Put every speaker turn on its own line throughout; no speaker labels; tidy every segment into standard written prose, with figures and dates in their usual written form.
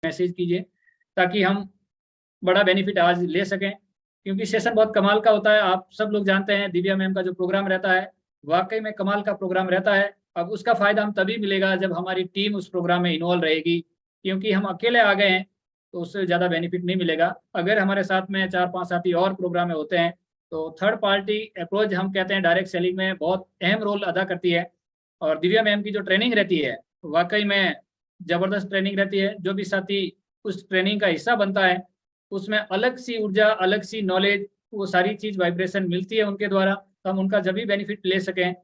Message कीजिए ताकि हम बड़ा बेनिफिट आज ले सकें, क्योंकि सेशन बहुत कमाल का होता है। आप सब लोग जानते हैं दिव्या मैम का जो प्रोग्राम रहता है वाकई में कमाल का प्रोग्राम रहता है। अब उसका फायदा हम तभी मिलेगा जब हमारी टीम उस प्रोग्राम में इन्वॉल्व रहेगी, क्योंकि हम अकेले आ गए हैं तो उससे ज़्यादा बेनिफिट नहीं मिलेगा। अगर हमारे साथ में 4-5 साथी और प्रोग्राम में होते हैं तो थर्ड पार्टी अप्रोच हम कहते हैं डायरेक्ट सेलिंग में बहुत अहम रोल अदा करती है। और दिव्या मैम की जो ट्रेनिंग रहती है वाकई में ज़बरदस्त ट्रेनिंग रहती है। जो भी साथी उस ट्रेनिंग का हिस्सा बनता है उसमें अलग सी ऊर्जा, अलग सी नॉलेज, वो सारी चीज़ वाइब्रेशन मिलती है उनके द्वारा, तो हम उनका जब भी बेनिफिट ले सकें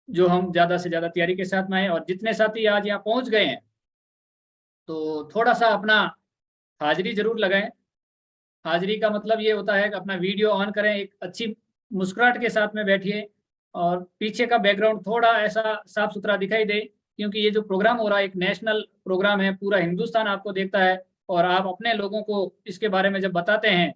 जो हम ज़्यादा से ज़्यादा तैयारी के साथ में आए। और जितने साथी आज यहाँ पहुँच गए हैं तो थोड़ा सा अपना हाजिरी जरूर लगाएं। हाजिरी का मतलब ये होता है कि अपना वीडियो ऑन करें, एक अच्छी मुस्कुराहट के साथ में बैठिए और पीछे का बैकग्राउंड थोड़ा ऐसा साफ सुथरा दिखाई दे, क्योंकि ये जो प्रोग्राम हो रहा है एक नेशनल प्रोग्राम है, पूरा हिंदुस्तान आपको देखता है। और आप अपने लोगों को इसके बारे में जब बताते हैं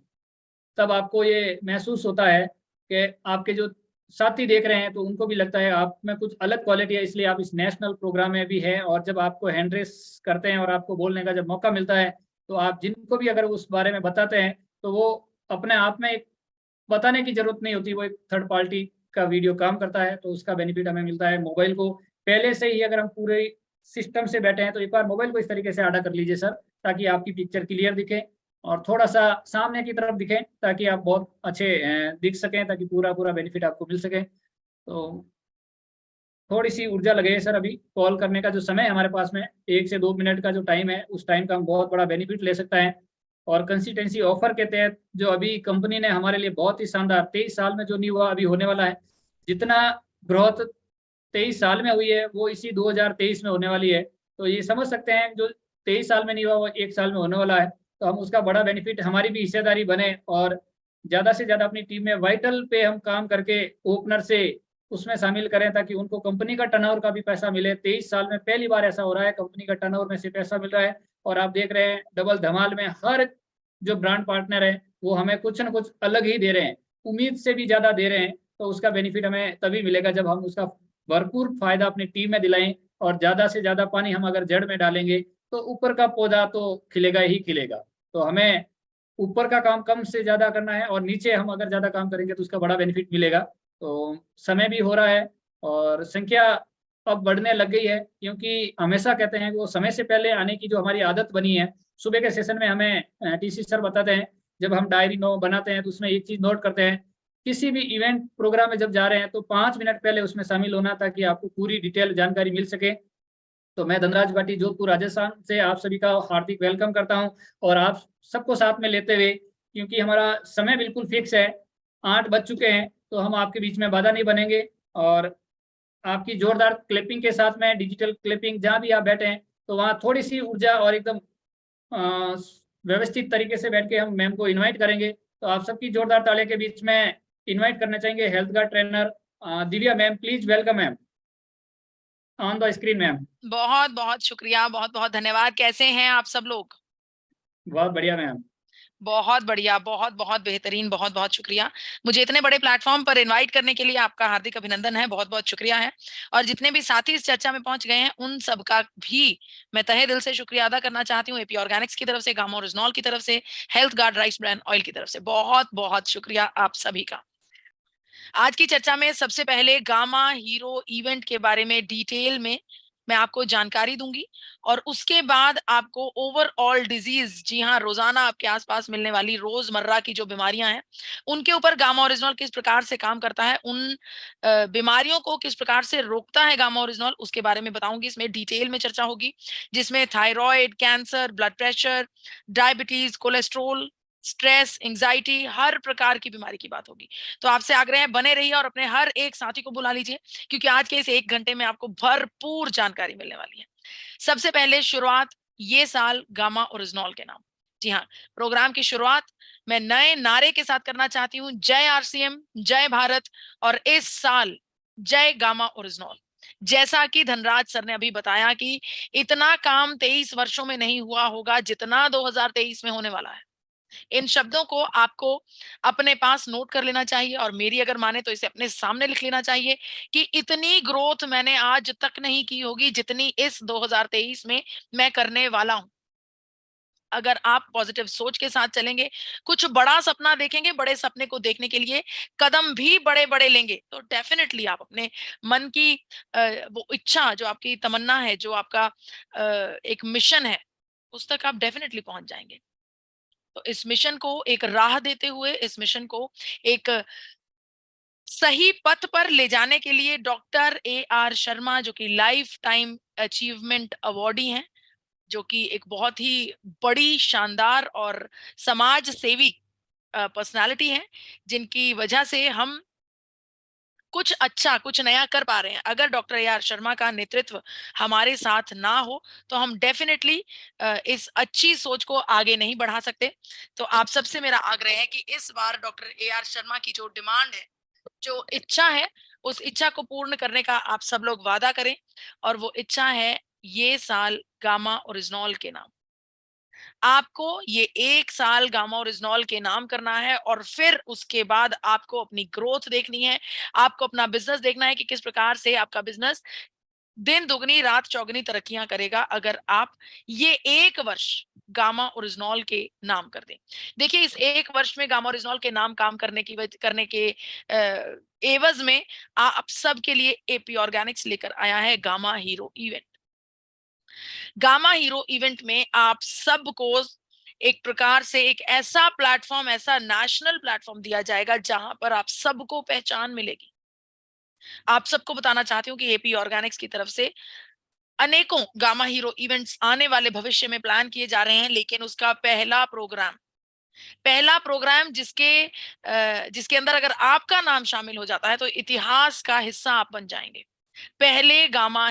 तब आपको ये महसूस होता है कि आपके जो साथी देख रहे हैं तो उनको भी लगता है आप में कुछ अलग क्वालिटी है, इसलिए आप इस नेशनल प्रोग्राम में भी हैं। और जब आपको हैंड रेस करते हैं और आपको बोलने का जब मौका मिलता है तो आप जिनको भी अगर उस बारे में बताते हैं तो वो अपने आप में एक बताने की जरूरत नहीं होती, वो एक थर्ड पार्टी का वीडियो काम करता है, तो उसका बेनिफिट हमें मिलता है। मोबाइल को पहले से ही अगर हम पूरे सिस्टम से बैठे हैं तो एक बार मोबाइल को इस तरीके से आड़ा कर लीजिए सर, ताकि आपकी पिक्चर क्लियर दिखे और थोड़ा सा सामने की तरफ दिखे, ताकि आप बहुत अच्छे दिख सकें, ताकि पूरा पूरा बेनिफिट आपको मिल सके। तो थोड़ी सी ऊर्जा लगे सर। अभी कॉल करने का जो समय है हमारे पास में 1 से 2 मिनट का जो टाइम है, उस टाइम का हम बहुत बड़ा बेनिफिट ले सकता है। और कंसिस्टेंसी ऑफर के तहत जो अभी कंपनी ने हमारे लिए बहुत ही शानदार 23 साल में जो नहीं हुआ अभी होने वाला है, जितना ग्रोथ 23 साल में हुई है वो इसी 2023 में होने वाली है। तो ये समझ सकते हैं जो 23 साल में नहीं हुआ वो 1 साल में होने वाला है, तो हम उसका बड़ा बेनिफिट हमारी भी हिस्सेदारी बने और ज़्यादा से ज़्यादा अपनी टीम में वाइटल पे हम काम करके ओपनर से उसमें शामिल करें, ताकि उनको कंपनी का टर्नओवर का भी पैसा मिले। 23 साल में पहली बार ऐसा हो रहा है कंपनी का टर्नओवर में से पैसा मिल रहा है। और आप देख रहे हैं डबल धमाल में हर जो ब्रांड पार्टनर है वो हमें कुछ ना कुछ अलग ही दे रहे हैं, उम्मीद से भी ज़्यादा दे रहे हैं। तो उसका बेनिफिट हमें तभी मिलेगा जब हम उसका भरपूर फायदा अपनी टीम में दिलाएं। और ज़्यादा से ज़्यादा पानी हम अगर जड़ में डालेंगे तो ऊपर का पौधा तो खिलेगा ही खिलेगा। तो हमें ऊपर का काम कम से ज़्यादा करना है और नीचे हम अगर ज़्यादा काम करेंगे तो उसका बड़ा बेनिफिट मिलेगा। तो समय भी हो रहा है और संख्या अब बढ़ने लग गई है, क्योंकि हमेशा कहते हैं कि वो समय से पहले आने की जो हमारी आदत बनी है। सुबह के सेशन में हमें टीसी सर बताते हैं जब हम डायरी नो बनाते हैं तो उसमें एक चीज़ नोट करते हैं, किसी भी इवेंट प्रोग्राम में जब जा रहे हैं तो 5 मिनट पहले उसमें शामिल होना, ताकि आपको पूरी डिटेल जानकारी मिल सके। तो मैं धनराज भाटी जोधपुर राजस्थान से आप सभी का हार्दिक वेलकम करता हूं और आप सबको साथ में लेते हुए, क्योंकि हमारा समय बिल्कुल फिक्स है, 8 बज चुके हैं, तो हम आपके बीच में बाधा नहीं बनेंगे। और आपकी जोरदार क्लिपिंग के साथ में डिजिटल क्लिपिंग जहां भी आप बैठे हैं तो वहां थोड़ी सी ऊर्जा और एकदम अ, व्यवस्थित तरीके से बैठ के हम मैम को इनवाइट करेंगे। तो आप सबकी जोरदार तालियों के बीच में इनवाइट करना चाहेंगे हेल्थ का trainer Divya ma'am. Please welcome ma'am on the screen ma'am.
बहुत बहुत शुक्रिया, बहुत बहुत धन्यवाद। कैसे हैं आप सब लोग?
बहुत बढ़िया मैम।
बहुत बढ़िया, बहुत बहुत बेहतरीन, बहुत बहुत शुक्रिया। मुझे इतने बड़े प्लेटफॉर्म पर इनवाइट करने के लिए आपका हार्दिक अभिनंदन है, बहुत बहुत शुक्रिया है। और जितने भी साथी इस चर्चा में पहुंच गए हैं उन सबका भी मैं तहे दिल से शुक्रिया अदा करना चाहती हूँ। एपी ऑर्गेनिक्स की तरफ से, गामा ओरिजिनॉल की तरफ से, health guard rice brand oil की तरफ से बहुत बहुत शुक्रिया आप सभी का। आज की चर्चा में सबसे पहले गामा हीरो इवेंट के बारे में डिटेल में मैं आपको जानकारी दूंगी और उसके बाद आपको ओवरऑल डिजीज, जी हाँ, रोजाना आपके आसपास मिलने वाली रोजमर्रा की जो बीमारियां हैं उनके ऊपर गामा ओरिजिनल किस प्रकार से काम करता है, उन बीमारियों को किस प्रकार से रोकता है गामा ओरिजिनल, उसके बारे में बताऊंगी। इसमें डिटेल में चर्चा होगी जिसमें thyroid, cancer, blood pressure, diabetes, cholesterol, stress, anxiety, हर प्रकार की बीमारी की बात होगी। तो आपसे आग्रह है बने रहिए और अपने हर एक साथी को बुला लीजिए, क्योंकि आज के इस 1 घंटे में आपको भरपूर जानकारी मिलने वाली है। सबसे पहले शुरुआत ये साल गामा ओरिजिनॉल के नाम। जी हाँ, प्रोग्राम की शुरुआत मैं नए नारे के साथ करना चाहती हूँ, जय आरसीएम, जय भारत और इस साल जय गामा ओरिजिनॉल। जैसा कि धनराज सर ने अभी बताया कि इतना काम 23 वर्षों में नहीं हुआ होगा जितना 2023 में होने वाला है। इन शब्दों को आपको अपने पास नोट कर लेना चाहिए और मेरी अगर माने तो इसे अपने सामने लिख लेना चाहिए कि इतनी ग्रोथ मैंने आज तक नहीं की होगी जितनी इस 2023 में मैं करने वाला हूं। अगर आप पॉजिटिव सोच के साथ चलेंगे, कुछ बड़ा सपना देखेंगे, बड़े सपने को देखने के लिए कदम भी बड़े-बड़े लेंगे, तो डेफिनिटली आप अपने मन की वो इच्छा, जो आपकी तमन्ना है, जो आपका एक मिशन है, उस तक आप डेफिनिटली पहुँच जाएँगे। तो इस मिशन को एक राह देते हुए, इस मिशन को एक सही पथ पर ले जाने के लिए डॉक्टर AR शर्मा, जो कि लाइफ टाइम अचीवमेंट अवॉर्डी हैं, जो कि एक बहुत ही बड़ी, शानदार और समाज सेवी पर्सनालिटी हैं, जिनकी वजह से हम कुछ अच्छा, कुछ नया कर पा रहे हैं। अगर डॉक्टर AR शर्मा का नेतृत्व हमारे साथ ना हो, तो हम डेफिनिटली इस अच्छी सोच को आगे नहीं बढ़ा सकते। तो आप सबसे मेरा आग्रह है कि इस बार डॉक्टर AR शर्मा की जो डिमांड है, जो इच्छा है, उस इच्छा को पूर्ण करने का आप सब लोग वादा करें, और वो इच्छा है ये साल गामा ओरिजिनॉल के नाम। आपको ये 1 साल गामा ओरिजिनॉल के नाम करना है, और फिर उसके बाद आपको अपनी ग्रोथ देखनी है, आपको अपना बिज़नेस देखना है कि किस प्रकार से आपका बिज़नेस दिन दुगनी रात चौगुनी तरक्कियां करेगा, अगर आप ये 1 वर्ष गामा ओरिजिनॉल के नाम कर दें। देखिए, इस 1 वर्ष में गामा ओरिजिनॉल के नाम काम करने के एवज में आप सबके लिए AP ऑर्गेनिक्स लेकर आया है gamma hero event. Gamma hero event में आप सबको एक प्रकार से एक ऐसा प्लेटफॉर्म, ऐसा नेशनल प्लेटफॉर्म दिया जाएगा, जहां पर आप सबको पहचान मिलेगी। आप सबको बताना चाहती हूँ कि AP ऑर्गेनिक्स की तरफ से अनेकों गामा हीरो इवेंट्स आने वाले भविष्य में प्लान किए जा रहे हैं, लेकिन उसका पहला प्रोग्राम जिसके अंदर अगर आपका नाम शामिल हो जाता है, तो इतिहास का हिस्सा आप बन जाएंगे। पहले गामा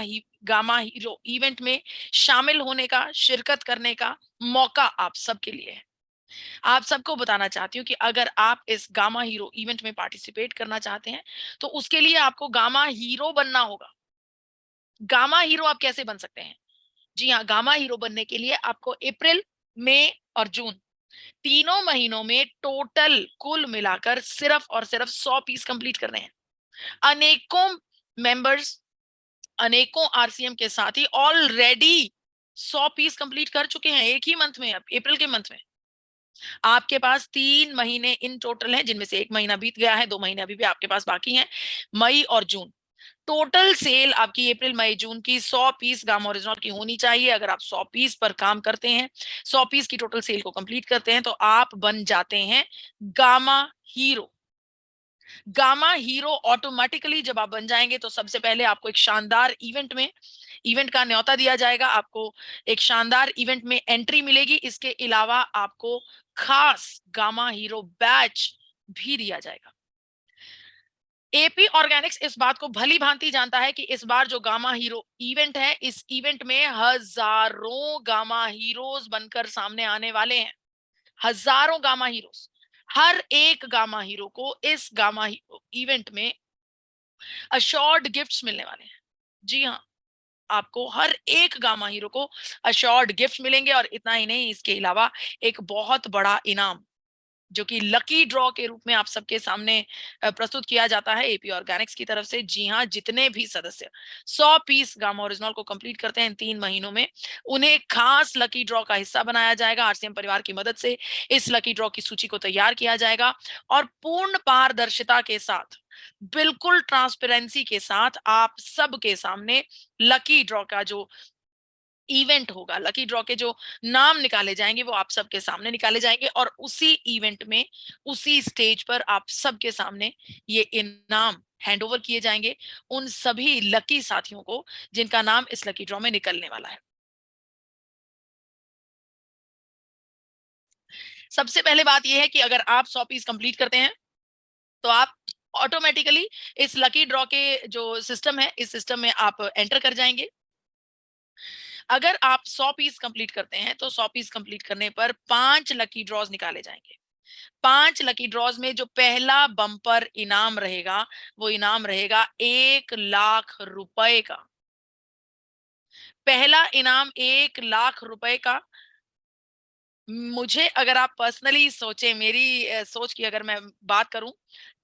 हीरो इवेंट में शामिल होने का, शिरकत करने का मौका आप सबके लिए है। आप सबको बताना चाहती हूँ कि अगर आप इस गामा हीरो इवेंट में पार्टिसिपेट करना चाहते हैं, तो उसके लिए आपको गामा हीरो बनना होगा। गामा हीरो आप कैसे बन सकते हैं? जी हाँ, गामा हीरो बनने के लिए आपको अप्रैल, मई और जून तीनों महीनों में टोटल कुल मिलाकर सिर्फ और सिर्फ 100 पीस कंप्लीट करने हैं। अनेकों मेंबर्स, अनेकों RCM के साथी ऑलरेडी 100 पीस कंप्लीट कर चुके हैं एक ही मंथ में, अब अप्रैल के मंथ में। आपके पास 3 महीने इन टोटल हैं, जिनमें से 1 महीना बीत गया है, 2 महीने अभी भी आपके पास बाकी हैं, मई और जून। टोटल सेल आपकी अप्रैल, मई, जून की 100 पीस गामा ओरिजिनल की होनी चाहिए। अगर आप 100 पीस पर काम करते हैं, 100 पीस की टोटल सेल को कंप्लीट करते हैं, तो आप बन जाते हैं gamma hero. Gamma hero automatically जब आप बन जाएंगे, तो सबसे पहले आपको एक शानदार इवेंट का न्योता दिया जाएगा, आपको एक शानदार इवेंट में एंट्री मिलेगी। इसके अलावा आपको खास गामा हीरो बैच भी दिया जाएगा। AP ऑर्गेनिक्स इस बात को भली भांति जानता है कि इस बार जो गामा हीरो इवेंट है, इस इवेंट में हजारों गामा हीरोज बनकर सामने आने वाले हैं। हजारों गामा हीरोज। हर एक गामा हीरो को इस गामा इवेंट में अशोर्ड गिफ्ट्स मिलने वाले हैं। जी हाँ, आपको हर एक गामा हीरो को अशोर्ड गिफ्ट मिलेंगे, और इतना ही नहीं, इसके अलावा एक बहुत बड़ा इनाम, जो कि लकी ड्रॉ के रूप में आप सबके सामने प्रस्तुत किया जाता है AP ऑर्गेनिक्स की तरफ से। जी हाँ, जितने भी सदस्य 100 पीस गामा ओरिजिनल को कंप्लीट करते हैं इन 3 महीनों में, उन्हें खास लकी ड्रॉ का हिस्सा बनाया जाएगा। RCM परिवार की मदद से इस लकी ड्रॉ की सूची को तैयार किया जाएगा, और पूर्ण पारदर्शिता के साथ, बिल्कुल ट्रांसपेरेंसी के साथ आप सबके सामने लकी ड्रॉ का जो इवेंट होगा, लकी ड्रॉ के जो नाम निकाले जाएंगे, वो आप सबके सामने निकाले जाएंगे, और उसी इवेंट में, उसी स्टेज पर आप सबके सामने ये इनाम हैंड ओवर किए जाएंगे उन सभी लकी साथियों को, जिनका नाम इस लकी ड्रॉ में निकलने वाला है। सबसे पहले बात यह है कि अगर आप 100 पीस कंप्लीट करते हैं, तो आप ऑटोमेटिकली इस लकी ड्रॉ के जो सिस्टम है, इस सिस्टम में आप एंटर कर जाएंगे। अगर आप 100 पीस कंप्लीट करते हैं, तो 100 पीस कंप्लीट करने पर 5 लकी ड्रॉज निकाले जाएंगे। 5 लकी ड्रॉज में जो पहला बम्पर इनाम रहेगा, वो इनाम रहेगा 1 लाख रुपए का। पहला इनाम 1 लाख रुपए का। मुझे, अगर आप पर्सनली सोचे, मेरी सोच की अगर मैं बात करूं,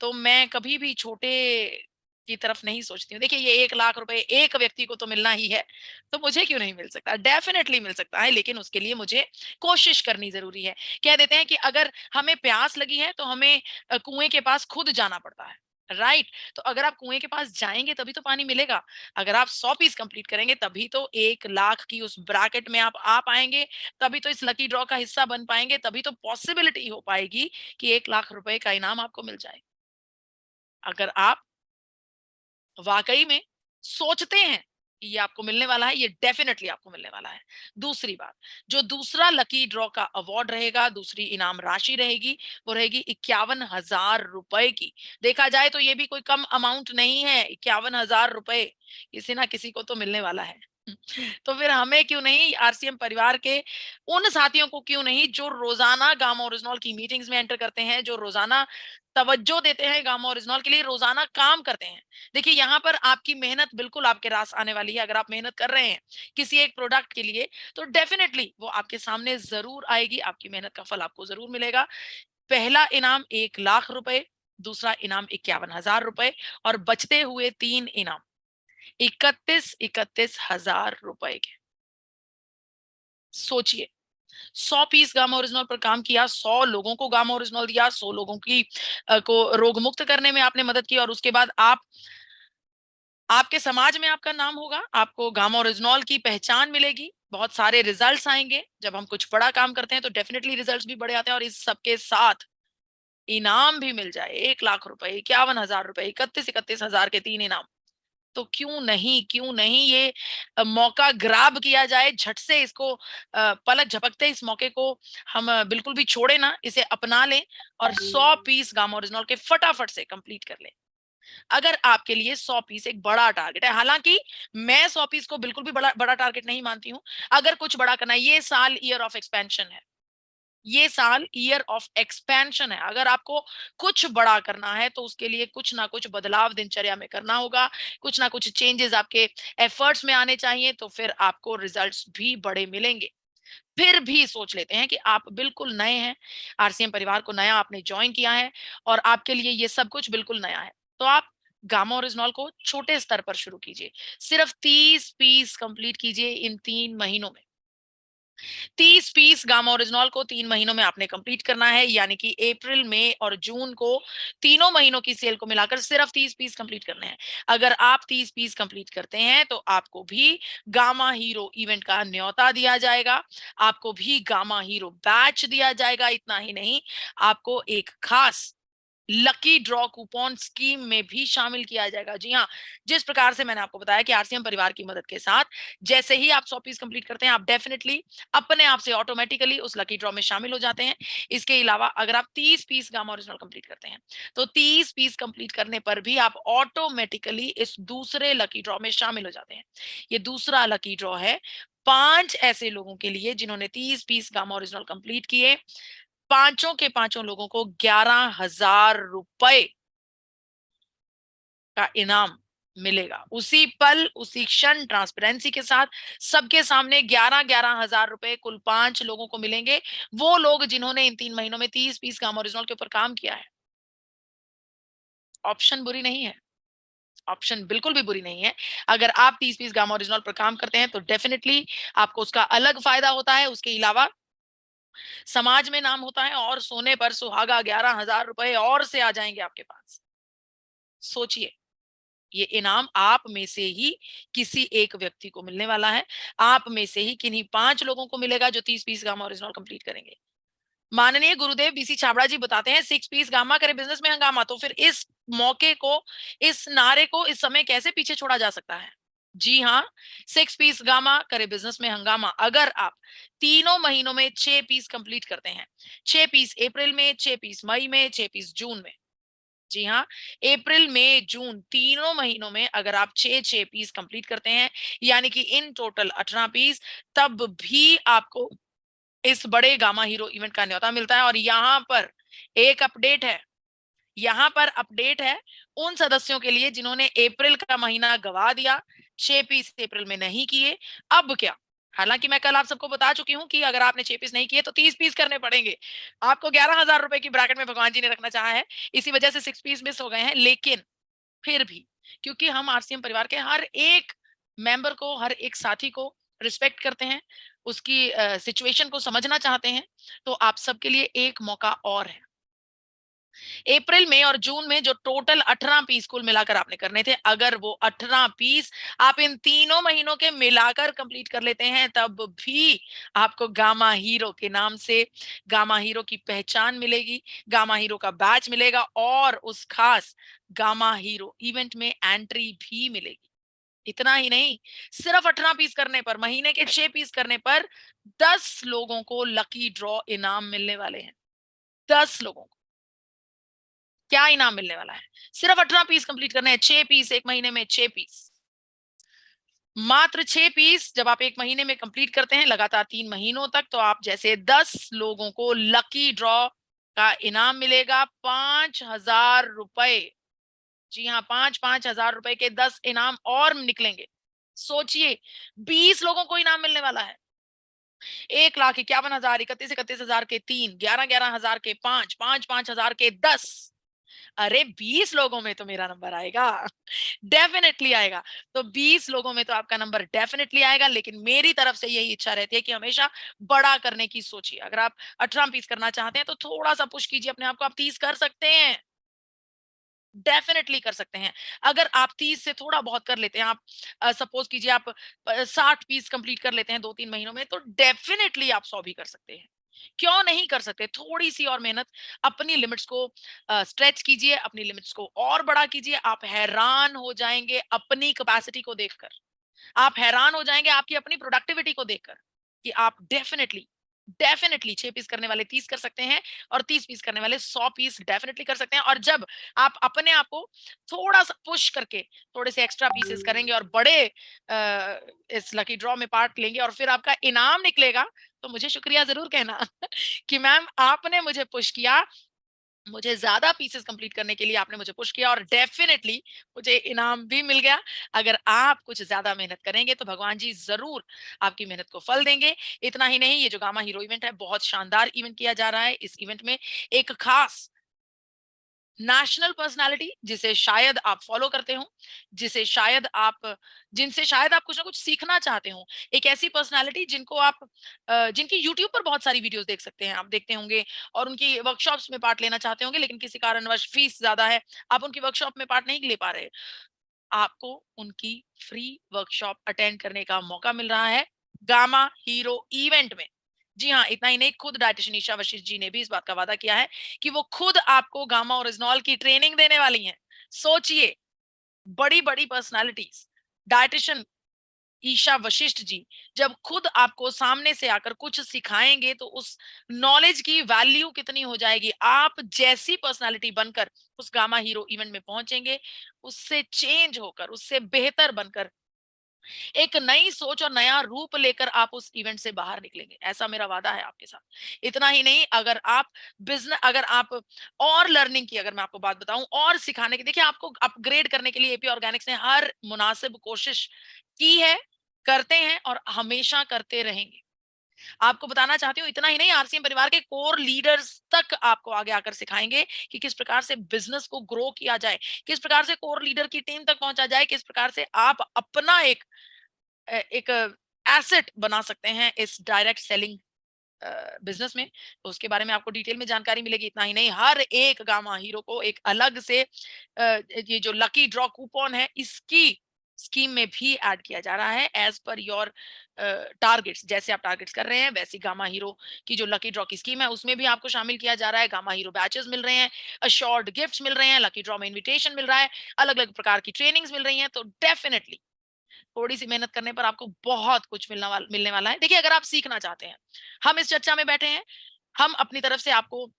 तो मैं कभी भी छोटे की तरफ नहीं सोचती हूँ। देखिए, ये 1 लाख रुपए एक व्यक्ति को तो मिलना ही है, तो मुझे क्यों नहीं मिल सकता? डेफ़िनेटली मिल सकता है, लेकिन उसके लिए मुझे कोशिश करनी ज़रूरी है। कह देते हैं कि अगर हमें प्यास लगी है, तो हमें कुएँ के पास खुद जाना पड़ता है, राइट? तो अगर आप कुएँ के पास जाएँगे, तभी तो पानी मिलेगा। अगर आप 100 पीस कंप्लीट करेंगे, तभी तो 1 लाख की उस ब्रैकेट में आप आ पाएँगे, तभी तो इस लकी ड्रॉ का हिस्सा बन पाएँगे, तभी तो पॉसिबिलिटी हो पाएगी कि 1 लाख रुपए का इनाम आपको मिल जाए। अगर आप वाकई में सोचते हैं कि ये आपको मिलने वाला है, ये डेफिनेटली आपको मिलने वाला है। दूसरी बात, जो दूसरा लकी ड्रॉ का अवार्ड रहेगा, दूसरी इनाम राशि रहेगी, वो रहेगी 51,000 रुपए की। देखा जाए तो ये भी कोई कम अमाउंट नहीं है, 51,000 रुपए किसी ना किसी को तो मिलने वाला है। तो फिर हमें क्यों नहीं, आरसीएम परिवार के उन साथियों को क्यों नहीं जो रोजाना गामा ओरिजिनल की मीटिंग्स में एंटर करते हैं, जो रोजाना तवज्जो देते हैं गामा ओरिजिनल के लिए, रोजाना काम करते हैं। देखिए, यहाँ पर आपकी मेहनत बिल्कुल आपके रास आने वाली है। अगर आप मेहनत कर रहे हैं किसी एक प्रोडक्ट के लिए, तो डेफिनेटली वो आपके सामने ज़रूर आएगी, आपकी मेहनत का फल आपको ज़रूर मिलेगा। पहला इनाम 1 लाख रुपए, दूसरा इनाम 51,000 रुपए और बचते हुए 3 इनाम 31 हज़ार रुपए के। सोचिए, 100 पीस गामा ओरिजिनल पर काम किया, 100 लोगों को गामा ओरिजिनल दिया, 100 लोगों की को रोग मुक्त करने में आपने मदद की और उसके बाद आपके समाज में आपका नाम होगा, आपको गामा ओरिजिनल की पहचान मिलेगी, बहुत सारे रिजल्ट्स आएँगे। जब हम कुछ बड़ा काम करते हैं तो डेफिनिटली रिजल्ट्स भी बड़े आते हैं और इस सब के साथ इनाम भी मिल जाए, 1 लाख रुपए, 51,000 रुपए, 31 हज़ार के 3 इनाम। तो क्यों नहीं ये मौका ग्रैब किया जाए, झट से इसको पलक झपकते इस मौके को हम बिल्कुल भी छोड़े ना, इसे अपना लें और 100 पीस गामा ओरिजिनल के फटाफट से कंप्लीट कर लें। अगर आपके लिए 100 पीस एक बड़ा टारगेट है, हालाँकि मैं 100 पीस को बिल्कुल भी बड़ा बड़ा टारगेट नहीं मानती हूँ। अगर कुछ बड़ा करना है, ये साल ईयर ऑफ एक्सपेंशन है। ये साल ईयर ऑफ एक्सपेंशन है। अगर आपको कुछ बड़ा करना है, तो उसके लिए कुछ ना कुछ बदलाव दिनचर्या में करना होगा, कुछ ना कुछ चेंजेस आपके एफर्ट्स में आने चाहिए, तो फिर आपको रिजल्ट्स भी बड़े मिलेंगे। फिर भी सोच लेते हैं कि आप बिल्कुल नए हैं, आरसीएम परिवार को नया आपने जॉइन किया है और आपके लिए ये सब कुछ बिल्कुल नया है। तो आप गामा ओरिजिनल को छोटे स्तर पर शुरू कीजिए। सिर्फ 30 पीस कंप्लीट कीजिए इन 3 महीनों में। 30 पीस गामा ओरिजिनल को 3 महीनों में आपने कंप्लीट करना है, यानी कि अप्रैल, मई और जून को तीनों महीनों की सेल को मिलाकर सिर्फ 30 पीस कंप्लीट करने हैं। अगर आप 30 पीस कंप्लीट करते हैं, तो आपको भी गामा हीरो इवेंट का न्योता दिया जाएगा, आपको भी गामा हीरो बैच दिया जाएगा। इतना ही नहीं, आपको एक खास लकी ड्रॉ कूपन स्कीम में भी शामिल किया जाएगा। जी हाँ, जिस प्रकार से मैंने आपको बताया कि आरसीएम परिवार की मदद के साथ जैसे ही आप 100 पीस कंप्लीट करते हैं, आप डेफिनिटली अपने आप से ऑटोमेटिकली उस लकी ड्रॉ में शामिल हो जाते हैं। इसके अलावा अगर आप 30 पीस गामा ओरिजिनल कंप्लीट करते हैं, तो 30 पीस कंप्लीट करने पर भी आप ऑटोमेटिकली इस दूसरे लकी ड्रॉ में शामिल हो जाते हैं। ये दूसरा लकी ड्रॉ है 5 ऐसे लोगों के लिए जिन्होंने 30 पीस गामा ओरिजिनल कंप्लीट किए। पांचों के पांचों लोगों को 11,000 रुपए का इनाम मिलेगा। उसी पल, उसी क्षण ट्रांसपेरेंसी के साथ सबके सामने 11,000 रुपए कुल 5 लोगों को मिलेंगे। वो लोग जिन्होंने इन 3 महीनों में 30 पीस गामा ओरिजिनल के ऊपर काम किया है। ऑप्शन बुरी नहीं है। ऑप्शन बिल्कुल भी बुरी नहीं है। अगर आप 30 पीस गामा ओरिजिनल पर काम करते हैं, तो डेफिनिटली आपको उसका अलग फायदा होता है। उसके अलावा समाज में नाम होता है और सोने पर सुहागा 11,000 रुपए और से आ जाएंगे आपके पास। सोचिए, ये इनाम आप में से ही किसी एक व्यक्ति को मिलने वाला है। आप में से ही किन्हीं 5 लोगों को मिलेगा जो 30 पीस गामा ओरिजिनल कंप्लीट करेंगे। माननीय गुरुदेव बीसी छाबड़ा जी बताते हैं, 6 पीस गामा करे बिजनेस में हंगामा। तो फिर इस मौके को, इस नारे को इस समय कैसे पीछे छोड़ा जा सकता है? जी हाँ, 6 पीस गामा करे बिजनेस में हंगामा। अगर आप तीनों महीनों में 6 पीस कंप्लीट करते हैं, 6 पीस अप्रैल में, 6 पीस मई में, 6 पीस जून में, जी हाँ, अप्रैल, मई, जून तीनों महीनों में अगर आप 6-6 पीस कंप्लीट करते हैं, यानी कि इन टोटल 18 पीस, तब भी आपको इस बड़े गामा हीरो इवेंट का न्योता मिलता है। और यहाँ पर एक अपडेट है, यहाँ पर अपडेट है उन सदस्यों के लिए जिन्होंने अप्रैल का महीना गवा दिया, 6 पीस अप्रैल में नहीं किए। अब क्या? हालांकि मैं कल आप सबको बता चुकी हूं कि अगर आपने 6 पीस नहीं किए तो 30 पीस करने पड़ेंगे। आपको 11,000 रुपए की ब्रैकेट में भगवान जी ने रखना चाहा है, इसी वजह से 6 पीस मिस हो गए हैं। लेकिन फिर भी क्योंकि हम आरसीएम परिवार के हर एक मेंबर को, हर एक साथी को रिस्पेक्ट करते हैं, उसकी सिचुएशन को समझना चाहते हैं, तो आप सबके लिए एक मौका और है। अप्रैल में और जून में जो टोटल 18 पीस कुल मिलाकर आपने करने थे, अगर वो 18 पीस आप इन तीनों महीनों के मिलाकर कंप्लीट कर लेते हैं, तब भी आपको गामा हीरो के नाम से गामा हीरो की पहचान मिलेगी, गामा हीरो का बैच मिलेगा और उस खास गामा हीरो इवेंट में एंट्री भी मिलेगी। इतना ही नहीं, सिर्फ 18 पीस करने पर, महीने के 6 पीस करने पर 10 लोगों को लकी ड्रॉ इनाम मिलने वाले हैं। 10 लोगों को क्या इनाम मिलने वाला है? सिर्फ 18 पीस कंप्लीट करने हैं, 6 पीस एक महीने में, 6 पीस। मात्र 6 पीस जब आप एक महीने में कंप्लीट करते हैं लगातार 3 महीनों तक, तो आप जैसे 10 लोगों को लकी ड्रॉ का इनाम मिलेगा 5,000 रुपए। जी हाँ, 5,000 रुपए के 10 इनाम और निकलेंगे। सोचिए, 20 लोगों को इनाम मिलने वाला है। 1,51,000, 31,31,000 के 3, 11,11,000 के 5, 5,000 के 10। अरे 20 लोगों में तो मेरा नंबर आएगा। डेफिनेटली आएगा। तो 20 लोगों में तो आपका नंबर डेफिनेटली आएगा, लेकिन मेरी तरफ से यही इच्छा रहती है कि हमेशा बड़ा करने की सोचिए। अगर आप 18 पीस करना चाहते हैं तो थोड़ा सा पुश कीजिए अपने आप को, आप 30 कर सकते हैं। डेफिनेटली कर सकते हैं। अगर आप 30 से थोड़ा बहुत कर लेते हैं, आप सपोज कीजिए आप 60 पीस कंप्लीट कर लेते हैं 2-3 महीनों में, तो डेफिनेटली आप 100 भी कर सकते हैं। क्यों नहीं कर सकते? थोड़ी सी और मेहनत, अपनी लिमिट्स को स्ट्रेच कीजिए, अपनी लिमिट्स को और बड़ा कीजिए। आप हैरान हो जाएंगे अपनी कैपेसिटी को देखकर। आप हैरान हो जाएंगे आपकी अपनी प्रोडक्टिविटी को देखकर कि आप डेफिनेटली डेफिनेटली 6 पीस करने वाले 30 कर सकते हैं और 30 पीस करने वाले 100 पीस डेफिनेटली कर सकते हैं। और जब आप अपने आप को थोड़ा सा पुश करके थोड़े से एक्स्ट्रा पीसेस करेंगे और बड़े इस लकी ड्रॉ में पार्ट लेंगे और फिर आपका इनाम निकलेगा, तो मुझे शुक्रिया जरूर कहना कि मैम आपने मुझे पुश किया, मुझे ज़्यादा पीसेस कंप्लीट करने के लिए आपने मुझे पुश किया और डेफिनिटली मुझे इनाम भी मिल गया। अगर आप कुछ ज़्यादा मेहनत करेंगे तो भगवान जी ज़रूर आपकी मेहनत को फल देंगे। इतना ही नहीं, ये जो गामा हीरो इवेंट है बहुत शानदार इवेंट किया जा रहा है। इस इवेंट में एक खास नेशनल पर्सनैलिटी जिसे शायद आप फॉलो करते हो, जिनसे शायद आप कुछ ना कुछ सीखना चाहते हो। एक ऐसी पर्सनैलिटी जिनको आप जिनकी यूट्यूब पर बहुत सारी वीडियोस देख सकते हैं, आप देखते होंगे और उनकी वर्कशॉप्स में पार्ट लेना चाहते होंगे, लेकिन किसी कारणवश फीस ज़्यादा है, आप उनकी वर्कशॉप में पार्ट नहीं ले पा रहे। आपको उनकी फ्री वर्कशॉप अटेंड करने का मौका मिल रहा है गामा हीरो इवेंट में। जी हाँ, इतना ही नहीं, खुद डायटिशियन ईशा वशिष्ठ जी ने भी इस बात का वादा किया है कि वो खुद आपको गामा ओरिजिनॉल की ट्रेनिंग देने वाली हैं। सोचिए, बड़ी बड़ी पर्सनालिटीज, डायटिशियन ईशा वशिष्ठ जी जब खुद आपको सामने से आकर कुछ सिखाएंगे, तो उस नॉलेज की वैल्यू कितनी हो जाएगी। आप जैसी पर्सनालिटी बनकर उस गामा हीरो इवेंट में पहुंचेंगे, उससे चेंज होकर, उससे बेहतर बनकर, एक नई सोच और नया रूप लेकर आप उस इवेंट से बाहर निकलेंगे। ऐसा मेरा वादा है आपके साथ। इतना ही नहीं, अगर आप और लर्निंग की, अगर मैं आपको बात बताऊं, और सिखाने की, देखिए आपको अपग्रेड करने के लिए एपी ऑर्गेनिक्स ने हर मुनासिब कोशिश की है, करते हैं और हमेशा करते रहेंगे। आपको बताना चाहती हूँ, इतना ही नहीं, आरसीएम परिवार के कोर लीडर्स तक आपको आगे आकर सिखाएंगे कि किस प्रकार से बिजनेस को ग्रो किया जाए, किस प्रकार से कोर लीडर की टीम तक पहुंचा जाए, किस प्रकार से आप अपना एक एसेट बना सकते हैं इस डायरेक्ट सेलिंग बिजनेस में। तो उसके बारे में आपको डिटेल में जानकारी मिलेगी। इतना ही नहीं, हर एक गामा हीरो को एक अलग से ये जो लकी ड्रॉ कूपन है, इसकी स्कीम में भी ऐड किया जा रहा है एज पर योर टारगेट्स। जैसे आप टारगेट्स कर रहे हैं, वैसी गामा हीरो की जो लकी ड्रॉ की स्कीम है उसमें भी आपको शामिल किया जा रहा है। गामा हीरो बैचेस मिल रहे हैं, अश्योर्ड गिफ्ट्स मिल रहे हैं, लकी ड्रॉ में इन्विटेशन मिल रहा है, अलग अलग प्रकार की ट्रेनिंग्स मिल रही हैं। तो डेफिनेटली थोड़ी-सी मेहनत करने पर आपको बहुत कुछ मिलने वाला है। देखिए, अगर आप सीखना चाहते हैं, हम इस चर्चा में बैठे हैं, हम अपनी तरफ से आपको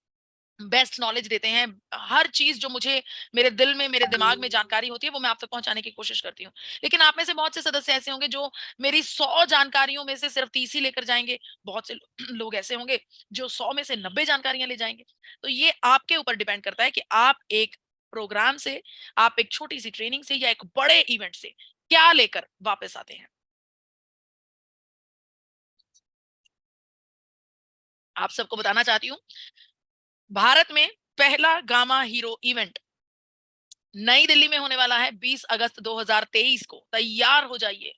बेस्ट नॉलेज देते हैं। हर चीज़ जो मुझे मेरे दिल में, मेरे दिमाग में जानकारी होती है, वो मैं आप तक पहुँचाने की कोशिश करती हूँ। लेकिन आप में से बहुत से सदस्य ऐसे होंगे जो मेरी 100 जानकारियों में से सिर्फ 30 ही लेकर जाएँगे। बहुत से लोग ऐसे होंगे जो 100 में से 90 जानकारियाँ ले जाएँगे। तो ये आपके ऊपर डिपेंड करता है कि आप एक प्रोग्राम से, आप एक छोटी-सी ट्रेनिंग से या एक बड़े इवेंट से क्या लेकर वापस आते हैं। आप सबको बताना चाहती हूँ, भारत में पहला गामा हीरो इवेंट नई दिल्ली में होने वाला है 20 अगस्त 2023 को। तैयार हो जाइए।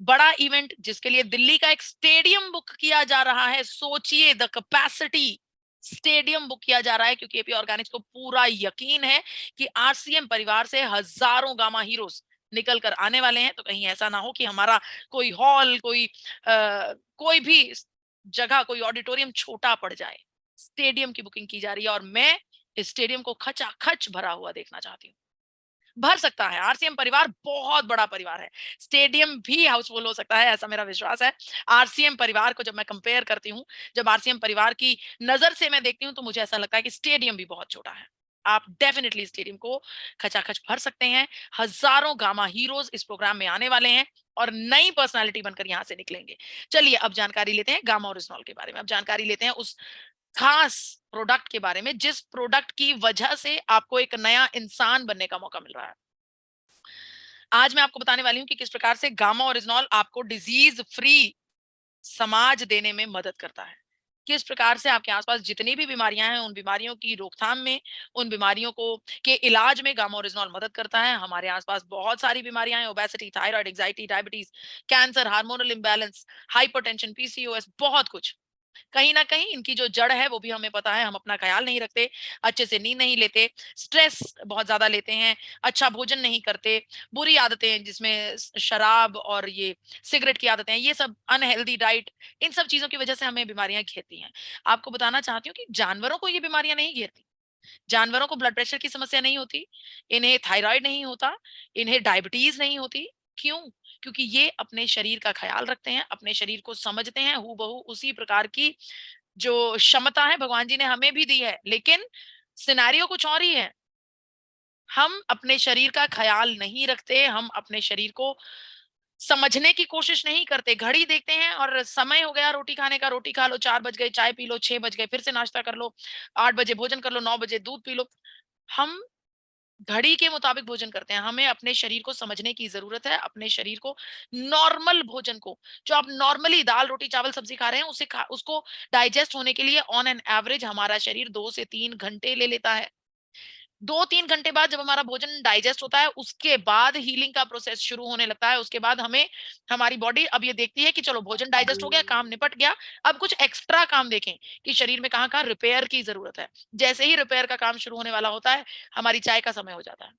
बड़ा इवेंट जिसके लिए दिल्ली का एक स्टेडियम बुक किया जा रहा है। सोचिए, द कैपेसिटी, स्टेडियम बुक किया जा रहा है, क्योंकि एपी ऑर्गेनिक्स को पूरा यकीन है कि आरसीएम परिवार से हजारों गामा हीरोज निकल कर आने वाले हैं। तो कहीं ऐसा ना हो कि हमारा कोई हॉल, कोई भी जगह, कोई ऑडिटोरियम छोटा पड़ जाए। स्टेडियम की बुकिंग की जा रही है और मैं इस स्टेडियम को खचाखच भरा हुआ देखना चाहती हूँ। भर सकता है, आरसीएम परिवार बहुत बड़ा परिवार है। स्टेडियम भी हाउसफुल हो सकता है, ऐसा मेरा विश्वास है। आरसीएम परिवार को जब मैं कंपेयर करती हूँ, जब आरसीएम परिवार की नजर से मैं देखती हूँ, तो मुझे ऐसा लगता है कि स्टेडियम भी बहुत छोटा है। आप डेफिनेटली स्टेडियम को खचाखच भर सकते हैं। हजारों गामा हीरोज इस प्रोग्राम में आने वाले हैं और नई पर्सनालिटी बनकर यहाँ से निकलेंगे। चलिए अब जानकारी लेते हैं गामा ओरिजिनॉल के बारे में। अब जानकारी लेते हैं उस खास प्रोडक्ट के बारे में, जिस प्रोडक्ट की वजह से आपको एक नया इंसान बनने का मौका मिल रहा है। आज मैं आपको बताने वाली हूँ कि किस प्रकार से गामा ओरिजिनॉल आपको डिजीज फ्री समाज देने में मदद करता है। किस प्रकार से आपके आसपास जितनी भी बीमारियां हैं, उन बीमारियों की रोकथाम में, उन बीमारियों को के इलाज में गामा ओरिजिनॉल मदद करता है। हमारे आसपास बहुत सारी बीमारियां हैं, obesity, thyroid, anxiety, diabetes, cancer, hormonal imbalance, hypertension, PCOS, बहुत कुछ। कहीं न कहीं इनकी जो जड़ है वो भी हमें पता है, हम अपना ख़्याल नहीं रखते, अच्छे से नींद नहीं लेते, स्ट्रेस बहुत ज़्यादा लेते हैं, अच्छा भोजन नहीं करते, बुरी आदतें हैं जिसमें शराब और ये सिगरेट की आदतें हैं, ये सब अनहेल्दी डाइट, इन सब चीज़ों की वज़ह से हमें बीमारियाँ घेरती हैं। आपको बताना चाहती हूँ कि जानवरों को ये बीमारियाँ नहीं घेरती। जानवरों को ब्लड प्रेशर की समस्या नहीं होती, इन्हें थायराइड नहीं होता, इन्हें डायबिटीज नहीं होती। क्यों? क्योंकि ये अपने शरीर का ख्याल रखते हैं, अपने शरीर को समझते हैं, हूबहू उसी प्रकार की जो क्षमता है भगवान जी ने हमें भी दी है, लेकिन सिनेरियो कुछ और ही है। हम अपने शरीर का ख्याल नहीं रखते, हम अपने शरीर को समझने की कोशिश नहीं करते। घड़ी देखते हैं और समय हो गया रोटी खाने का, रोटी खा लो, 4 बज गए, चाय पी लो, 6 बज गए, फिर से नाश्ता कर लो, 8 बजे भोजन कर लो, 9 बजे दूध पी लो। हम घड़ी के मुताबिक भोजन करते हैं। हमें अपने शरीर को समझने की ज़रूरत है, अपने शरीर को नॉर्मल भोजन को, जो आप नॉर्मली दाल, रोटी, चावल, सब्ज़ी खा रहे हैं, उसको डाइजेस्ट होने के लिए ऑन एन एवरेज हमारा शरीर 2 से 3 घंटे ले लेता है। 2-3 घंटे बाद जब हमारा भोजन डाइजेस्ट होता है, उसके बाद हीलिंग का प्रोसेस शुरू होने लगता है। उसके बाद हमें हमारी बॉडी अब ये देखती है कि चलो भोजन डाइजेस्ट हो गया, काम निपट गया, अब कुछ एक्स्ट्रा काम देखें कि शरीर में कहाँ-कहाँ रिपेयर की ज़रूरत है। जैसे ही रिपेयर का काम शुरू होने वाला होता है, हमारी चाय का समय हो जाता है।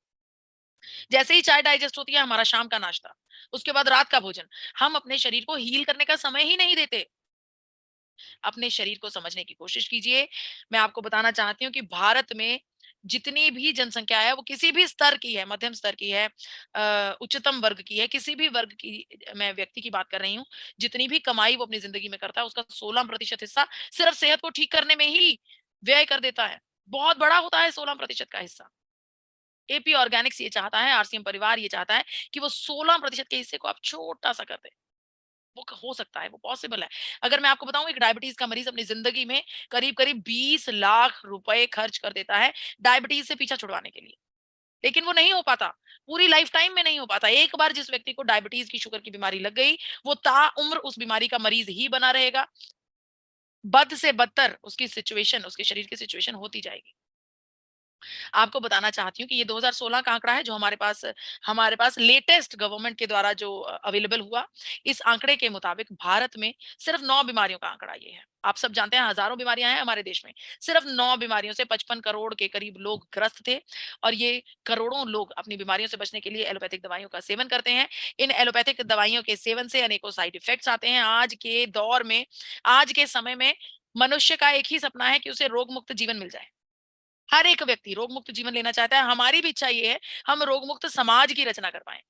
जैसे ही चाय डाइजेस्ट होती है, हमारा शाम का नाश्ता, उसके बाद रात का भोजन। हम अपने शरीर को हील करने का समय ही नहीं देते। अपने शरीर को समझने की कोशिश कीजिए। मैं आपको बताना चाहती हूँ कि भारत में जितनी भी जनसंख्या है, वो किसी भी स्तर की है, मध्यम स्तर की है, उच्चतम वर्ग की है, किसी भी वर्ग की मैं व्यक्ति की बात कर रही हूँ। जितनी भी कमाई वो अपनी ज़िंदगी में करता है, उसका 16% हिस्सा सिर्फ सेहत को ठीक करने में ही व्यय कर देता है। बहुत बड़ा होता है 16% का हिस्सा। एपी ऑर्गेनिक्स ये चाहता है, आरसीएम परिवार ये चाहता है कि वो 16% के हिस्से को आप छोटा-सा कर दें। वो हो सकता है, वो पॉसिबल है। अगर मैं आपको बताऊँ, एक डायबिटीज़ का मरीज़ अपनी ज़िंदगी में करीब-करीब 20 लाख रुपए खर्च कर देता है डायबिटीज़ से पीछा छुड़वाने के लिए। लेकिन वो नहीं हो पाता, पूरी लाइफ टाइम में नहीं हो पाता। एक बार जिस व्यक्ति को डायबिटीज़ की, शुगर की बीमारी लग गई, वो ताउम्र उस बीमारी का मरीज़ ही बना रहेगा। बद से बदतर उसकी सिचुएशन, उसके शरीर की सिचुएशन होती जाएगी। आपको बताना चाहती हूँ कि ये 2016 का आंकड़ा है जो हमारे पास लेटेस्ट गवर्नमेंट के द्वारा जो अवेलेबल हुआ। इस आंकड़े के मुताबिक भारत में सिर्फ 9 बीमारियों का आंकड़ा ये है। आप सब जानते हैं हजारों बीमारियां हैं हमारे देश में। सिर्फ 9 बीमारियों से 55 करोड़ के करीब लोग ग्रस्त थे और ये करोड़ों लोग अपनी बीमारियों से बचने के लिए एलोपैथिक दवाइयों का सेवन करते हैं। इन एलोपैथिक दवाइयों के सेवन से अनेकों साइड इफेक्ट्स आते हैं। आज के दौर में, आज के समय में मनुष्य का एक ही सपना है कि उसे रोग मुक्त जीवन मिल जाए। हर एक व्यक्ति रोग मुक्त जीवन लेना चाहता है। हमारी भी इच्छा ये है, हम रोग मुक्त समाज की रचना कर पाएँ,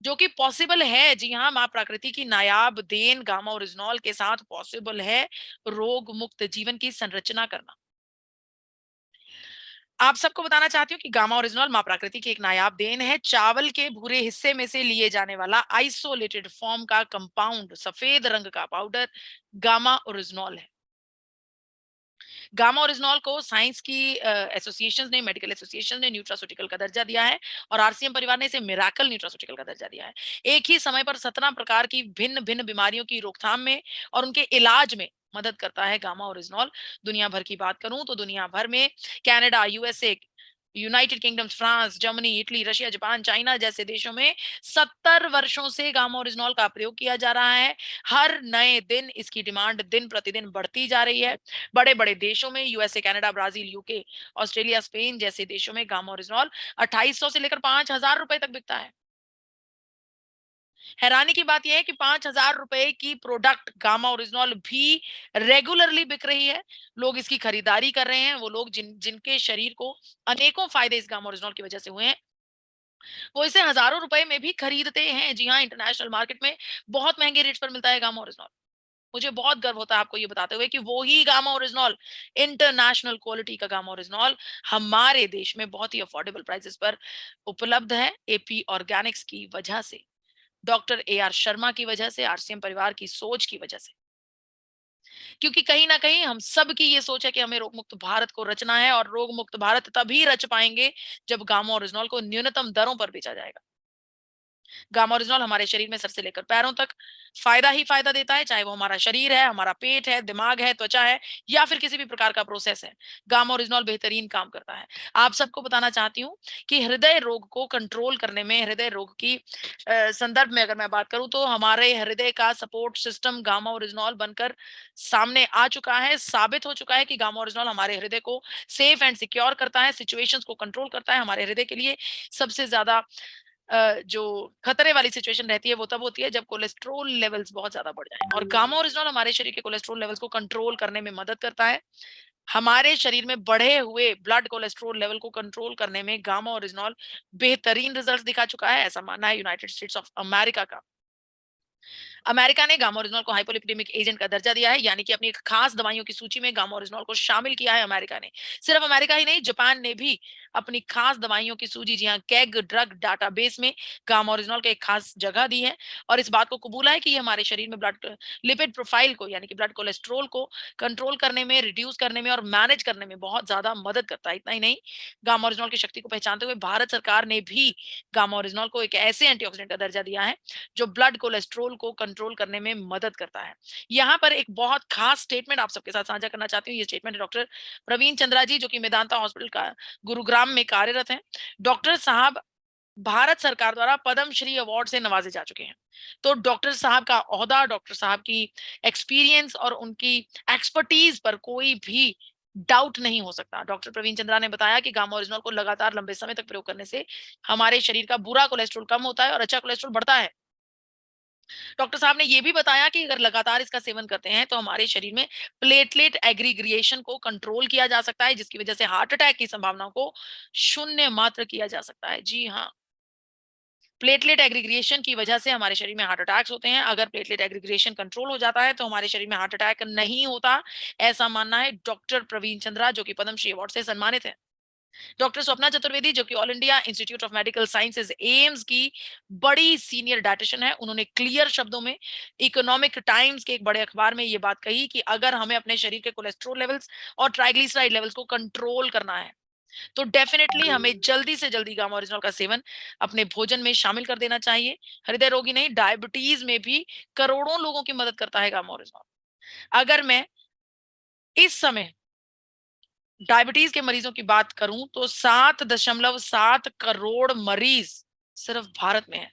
जो कि पॉसिबल है। जी हाँ, माँ प्रकृति की नायाब देन गामा ओरिजिनॉल के साथ पॉसिबल है रोग मुक्त जीवन की संरचना करना। आप सबको बताना चाहती हूँ कि गामा ओरिजिनॉल माँ प्रकृति की एक नायाब देन है। चावल के भूरे हिस्से में से लिए जाने वाला आइसोलेटेड फॉर्म का कंपाउंड, सफेद रंग का पाउडर गामा ओरिजिनॉल है। गामा ओरिजिनॉल को साइंस की एसोसिएशंस ने, मेडिकल एसोसिएशन ने न्यूट्रास्यूटिकल का दर्जा दिया है और आरसीएम परिवार ने इसे मिराकल न्यूट्रास्यूटिकल का दर्जा दिया है। एक ही समय पर 17 प्रकार की भिन्न-भिन्न बीमारियों की रोकथाम में और उनके इलाज में मदद करता है गामा ओरिजिनॉल। दुनिया भर की बात करूं तो दुनिया भर में Canada, USA, United kingdom, France, Germany, Italy, Russia, Japan, China जैसे देशों में 70 वर्षों से गामा ओरिजिनॉल का प्रयोग किया जा रहा है। हर नए दिन इसकी डिमांड दिन प्रतिदिन बढ़ती जा रही है। बड़े बड़े देशों में USA, Canada, Brazil, UK, Australia, Spain जैसे देशों में गामा ओरिजिनॉल 2800 से लेकर 5000 रुपए तक बिकता है। हैरानी की बात यह है कि 5000 रुपए की प्रोडक्ट गामा ओरिजिनॉल भी रेगुलरली बिक रही है। लोग इसकी खरीदारी कर रहे हैं। वो लोग जिनके शरीर को अनेकों फायदे इस गामा ओरिजिनॉल की वजह से हुए हैं, वो इसे हजारों रुपए में भी खरीदते हैं। जी हाँ, इंटरनेशनल मार्केट में बहुत महंगे रेट्स पर मिलता है गामा ओरिजिनॉल। मुझे बहुत गर्व होता है आपको ये बताते हुए कि वो ही गामा ओरिजिनॉल, इंटरनेशनल क्वालिटी का गामा ओरिजिनॉल हमारे देश में बहुत ही अफोर्डेबल प्राइसेस पर उपलब्ध है। एपी ऑर्गेनिक्स की वजह से, डॉक्टर AR शर्मा की वजह से, आरसीएम परिवार की सोच की वजह से। क्योंकि कहीं ना कहीं हम सब की ये सोच है कि हमें रोग मुक्त भारत को रचना है, और रोग मुक्त भारत तभी रच पाएंगे जब गामा ओरिजिनॉल को न्यूनतम दरों पर बेचा जाएगा। गामा ओरिजिनॉल हमारे शरीर में सर से लेकर पैरों तक फायदा ही फायदा देता है, चाहे वो हमारा शरीर है, हमारा पेट है, दिमाग है, त्वचा है, या फिर किसी भी प्रकार का प्रोसेस है। गामा ओरिजिनॉल बेहतरीन काम करता है। आप सबको बताना चाहती हूँ कि हृदय रोग को कंट्रोल करने में, हृदय रोग की संदर्भ में अगर मैं बात करूं, तो हमारे हृदय का सपोर्ट सिस्टम गामा ओरिजिनॉल बनकर सामने आ चुका है। साबित हो चुका है कि गामा ओरिजिनॉल हमारे हृदय को सेफ एंड सिक्योर करता है, सिचुएशंस को कंट्रोल करता है। हमारे हृदय के लिए सबसे ज्यादा जो खतरे वाली सिचुएशन रहती है वो तब होती है जब कोलेस्ट्रॉल लेवल्स बहुत ज्यादा बढ़ जाएं, और गामा ओरिजिनॉल हमारे शरीर के कोलेस्ट्रॉल लेवल्स को कंट्रोल करने में मदद करता है। हमारे शरीर में बढ़े हुए ब्लड कोलेस्ट्रॉल लेवल को कंट्रोल करने में गामा ओरिजिनॉल बेहतरीन रिजल्ट्स दिखा चुका है, ऐसा मानना है यूनाइटेड स्टेट्स ऑफ अमेरिका का। अमेरिका ने गामा ओरिजिनॉल को हाइपोलिपिडेमिक एजेंट का दर्जा दिया है, यानी कि अपनी एक खास दवाइयों की सूची में गामा ओरिजिनॉल को शामिल किया है अमेरिका ने। सिर्फ अमेरिका ही नहीं, जापान ने भी अपनी खास दवाइयों की सूची, जी हाँ, कैग ड्रग डाटाबेस में गामा ओरिजिनॉल को एक खास जगह दी है, और इस बात को कबूला है कि ये हमारे शरीर में ब्लड लिपिड प्रोफाइल को, यानी कि ब्लड कोलेस्ट्रॉल को कंट्रोल करने में, रिड्यूस करने में और मैनेज करने में बहुत ज्यादा मदद करता है। इतना ही नहीं, गामा ओरिजिनॉल की शक्ति को पहचानते हुए भारत सरकार ने भी गामा ओरिजिनॉल को एक ऐसे एंटीऑक्सीडेंट का दर्जा दिया है जो ब्लड कोलेस्ट्रॉल को कंट्रोल करने में मदद करता है। यहाँ पर एक बहुत खास स्टेटमेंट आप सबके साथ साझा करना चाहती हूँ। ये स्टेटमेंट है डॉक्टर प्रवीण चंद्रा जी, जो कि मेदांता हॉस्पिटल का गुरुग्राम में कार्यरत हैं। डॉक्टर साहब भारत सरकार द्वारा पद्म श्री अवार्ड से नवाजे जा चुके हैं। तो डॉक्टर साहब का ओहदा, डॉक्टर साहब की एक्सपीरियंस और उनकी एक्सपर्टीज पर कोई भी डाउट नहीं हो सकता। डॉक्टर प्रवीण चंद्रा ने बताया कि गामा ओरिजिनॉल को लगातार लंबे समय तक प्रयोग करने से हमारे शरीर का बुरा कोलेस्ट्रॉल कम होता है और अच्छा कोलेस्ट्रॉल बढ़ता है। डॉक्टर साहब ने ये भी बताया कि अगर लगातार इसका सेवन करते हैं तो हमारे शरीर में प्लेटलेट एग्रीग्रिएशन को कंट्रोल किया जा सकता है, जिसकी वजह से हार्ट अटैक की संभावना को शून्य मात्र किया जा सकता है। जी हाँ, प्लेटलेट एग्रीग्रिएशन की वजह से हमारे शरीर में हार्ट अटैक्स होते हैं। अगर प्लेटलेट एग्रीग्रिएशन कंट्रोल हो जाता है तो हमारे शरीर में हार्ट अटैक नहीं होता, ऐसा मानना है डॉक्टर प्रवीण चंद्रा, जो कि पद्मश्री अवार्ड से सम्मानित है। डॉक्टर स्वप्ना चतुर्वेदी, जो कि all India institute of medical sciences AIIMS की बड़ी सीनियर डायटिशियन है, उन्होंने क्लियर शब्दों में इकोनॉमिक टाइम्स के एक बड़े अखबार में ये बात कही कि अगर हमें अपने शरीर के कोलेस्ट्रॉल लेवल्स और ट्राइग्लिसराइड लेवल्स को कंट्रोल करना है, तो डेफिनेटली हमें जल्दी से जल्दी गामा ओरिजिनॉल का सेवन अपने भोजन में शामिल कर देना चाहिए। हृदय रोगी नहीं, डायबिटीज में भी करोड़ों लोगों की मदद करता है गामा ओरिजिनॉल। अगर मैं इस समय डायबिटीज के मरीजों की बात करूं तो 7.7 करोड़ मरीज सिर्फ भारत में है।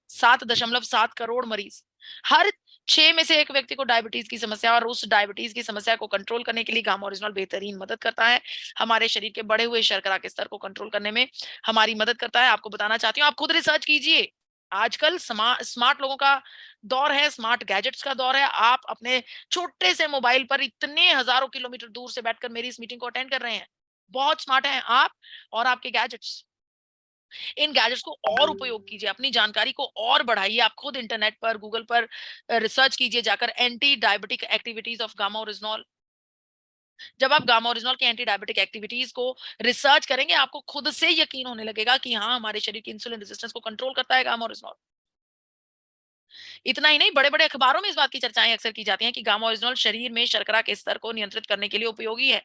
7.7 करोड़ मरीज, हर 6 में से एक व्यक्ति को डायबिटीज की समस्या, और उस डायबिटीज की समस्या को कंट्रोल करने के लिए गामा ओरिजिनॉल बेहतरीन मदद करता है। हमारे शरीर के बढ़े हुए शर्करा के स्तर को कंट्रोल करने में हमारी मदद करता है। आपको बताना चाहती हूँ, आप खुद रिसर्च कीजिए। आजकल स्मार्ट लोगों का दौर है, स्मार्ट गैजेट्स का दौर है। आप अपने छोटे से मोबाइल पर इतने हजारों किलोमीटर दूर से बैठकर मेरी इस मीटिंग को अटेंड कर रहे हैं। बहुत स्मार्ट हैं आप और आपके गैजेट्स। इन गैजेट्स को और उपयोग कीजिए, अपनी जानकारी को और बढ़ाइए। आप खुद इंटरनेट पर, गूगल पर रिसर्च कीजिए जाकर, anti diabetic activities of gamma oryzanol. जब आप गामा ओरिजिनॉल की एंटी डायबिटिक एक्टिविटीज को रिसर्च करेंगे, आपको खुद से यकीन होने लगेगा कि हाँ, हमारे शरीर की इंसुलिन रेजिस्टेंस को कंट्रोल करता है गामा ओरिजिनॉल। इतना ही नहीं, बड़े बड़े अखबारों में इस बात की चर्चाएं अक्सर की जाती हैं कि गामा ओरिजिनॉल शरीर में शर्करा के स्तर को नियंत्रित करने के लिए उपयोगी है।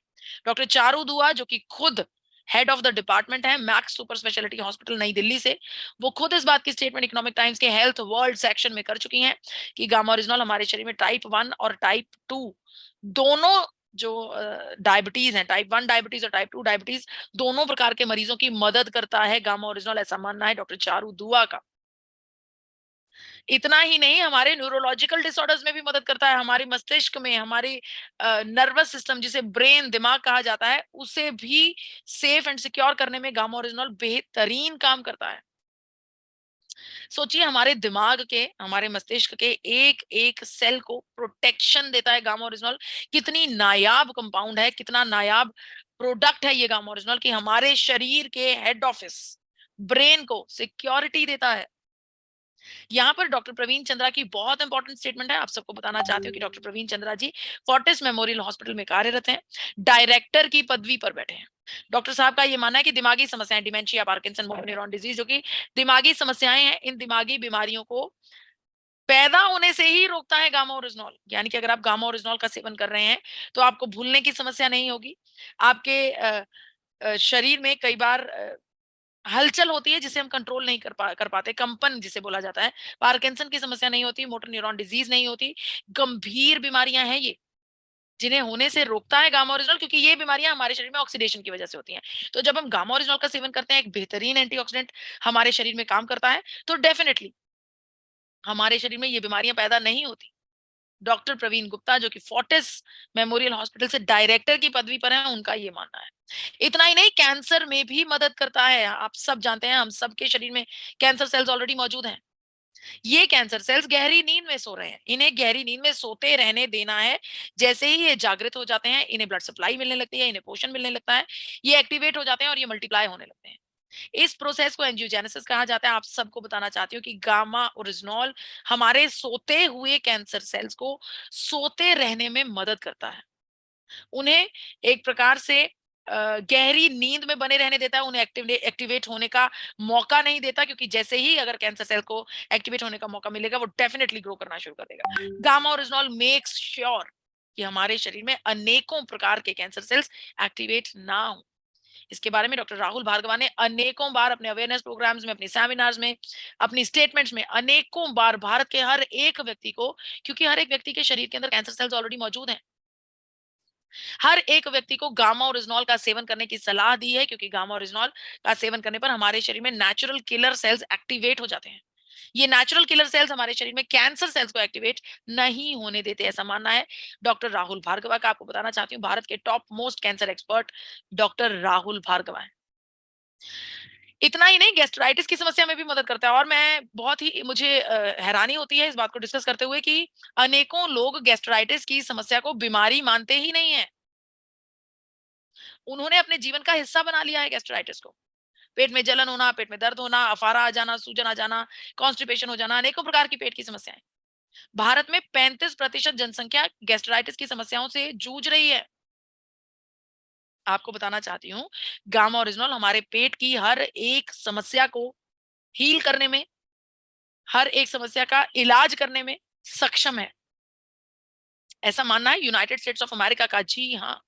डॉक्टर चारू दुआ, जो कि खुद हेड ऑफ द डिपार्टमेंट है मैक्स सुपर स्पेशलिटी हॉस्पिटल नई दिल्ली से, वो खुद इस बात की स्टेटमेंट इकोनॉमिक टाइम्स के हेल्थ वर्ल्ड सेक्शन में कर चुकी हैं कि गामा ओरिजिनॉल हमारे शरीर में टाइप 1 और टाइप 2 दोनों जो डायबिटीज है, टाइप 1 डायबिटीज और टाइप 2 डायबिटीज, दोनों प्रकार के मरीजों की मदद करता है गामा ओरिजिनल, ऐसा मानना है डॉक्टर चारू दुआ का। इतना ही नहीं, हमारे न्यूरोलॉजिकल डिसऑर्डर्स में भी मदद करता है, हमारे मस्तिष्क में, हमारी नर्वस सिस्टम जिसे ब्रेन दिमाग कहा जाता है, उसे भी सेफ एंड सिक्योर करने में गामा ओरिजिनल बेहतरीन काम करता है। सोचिए, हमारे दिमाग के, हमारे मस्तिष्क के एक एक सेल को प्रोटेक्शन देता है गामा ओरिजिनल। कितनी नायाब कंपाउंड है, कितना नायाब प्रोडक्ट है ये गामा ओरिजिनल, कि हमारे शरीर के हेड ऑफिस ब्रेन को सिक्योरिटी देता है। यहाँ पर डॉक्टर प्रवीण चंद्रा की बहुत इंपॉर्टेंट स्टेटमेंट है, आप सबको बताना चाहती हूँ कि डॉक्टर प्रवीण चंद्रा जी फोर्टिस मेमोरियल हॉस्पिटल में कार्यरत हैं, डायरेक्टर की पदवी पर बैठे हैं। डॉक्टर साहब का ये मानना है कि दिमागी समस्याएं, dementia, Parkinson, motor neuron disease, जो कि दिमागी समस्याएं हैं, इन दिमागी बीमारियों को पैदा होने से ही रोकता है गामा ओरिजिनॉल। यानी कि अगर आप गामा ओरिजिनॉल का सेवन कर रहे हैं तो आपको भूलने की समस्या नहीं होगी। आपके शरीर में कई बार हलचल होती है जिसे हम कंट्रोल नहीं कर पाते, कंपन जिसे बोला जाता है। पार्किंसन की समस्या नहीं होती, मोटर न्यूरॉन डिजीज नहीं होती। गंभीर बीमारियां हैं ये, जिन्हें होने से रोकता है गामा ओरिजिनल, क्योंकि ये बीमारियां हमारे शरीर में ऑक्सीडेशन की वजह से होती हैं। तो जब हम गामा ओरिजिनल का सेवन करते हैं, एक बेहतरीन एंटीऑक्सीडेंट हमारे शरीर में काम करता है, तो डेफिनेटली हमारे शरीर में ये बीमारियां पैदा नहीं होती। डॉक्टर प्रवीण गुप्ता, जो कि फोर्टिस मेमोरियल हॉस्पिटल से डायरेक्टर की पदवी पर हैं, उनका ये मानना है। इतना ही नहीं, कैंसर में भी मदद करता है। आप सब जानते हैं, हम सबके शरीर में कैंसर सेल्स ऑलरेडी मौजूद हैं। ये कैंसर सेल्स गहरी नींद में सो रहे हैं, इन्हें गहरी नींद में सोते रहने देना है। जैसे ही ये जागृत हो जाते हैं, इन्हें ब्लड सप्लाई मिलने लगती है, इन्हें पोषण मिलने लगता है, ये एक्टिवेट हो जाते हैं और ये मल्टीप्लाई होने लगते हैं। इस प्रोसेस को एंजियोजेनेसिस कहा जाता है। आप सबको बताना चाहती हूँ कि गामा ओरिजिनॉल हमारे सोते हुए कैंसर सेल्स को सोते रहने में मदद करता है। उन्हें एक प्रकार से गहरी नींद में बने रहने देता है, उन्हें एक्टिवेट होने का मौका नहीं देता, क्योंकि जैसे ही अगर कैंसर सेल को एक्टिवेट होने का मौका मिलेगा, वो डेफिनेटली ग्रो करना शुरू कर देगा। गामा ओरिजिनॉल मेक्स श्योर कि हमारे शरीर में अनेकों प्रकार के कैंसर सेल्स एक्टिवेट ना हो। इसके बारे में डॉक्टर राहुल भार्गवा ने अनेकों बार अपने अवेयरनेस प्रोग्राम्स में, अपने सेमिनार्स में, अपनी स्टेटमेंट्स में अनेकों बार भारत के हर एक व्यक्ति को, क्योंकि हर एक व्यक्ति के शरीर के अंदर कैंसर सेल्स ऑलरेडी मौजूद हैं, हर एक व्यक्ति को गामा ओरिजिनॉल का सेवन करने की सलाह दी है, क्योंकि गामा ओरिजिनॉल का सेवन करने पर हमारे शरीर में नेचुरल किलर सेल्स एक्टिवेट हो जाते हैं। ये नेचुरल किलर सेल्स हमारे शरीर में कैंसर सेल्स को एक्टिवेट नहीं होने देते, ऐसा मानना है डॉक्टर राहुल भार्गवा का। आपको बताना चाहती हूँ, भारत के top most cancer expert doctor Rahul Bhargava है। इतना ही नहीं, गैस्ट्राइटिस की समस्या में भी मदद करता है। और मैं बहुत ही, मुझे हैरानी होती है इस बात को डिस्कस करते हुए कि अनेकों लोग गैस्ट्राइटिस की समस्या को बीमारी मानते ही नहीं है। उन्होंने अपने जीवन का हिस्सा बना लिया है गैस्ट्राइटिस को। पेट में जलन होना, पेट में दर्द होना, अफारा आ जाना, सूजन आ जाना, कॉन्स्टिपेशन हो जाना, अनेकों प्रकार की पेट की समस्याएं। भारत में 35% जनसंख्या गैस्ट्राइटिस की समस्याओं से जूझ रही है। आपको बताना चाहती हूँ, गामा ओरिजिनल हमारे पेट की हर एक समस्या को हील करने में, हर एक समस्या का इलाज करने में सक्षम है, ऐसा मानना है यूनाइटेड स्टेट्स ऑफ अमेरिका का। जी हाँ,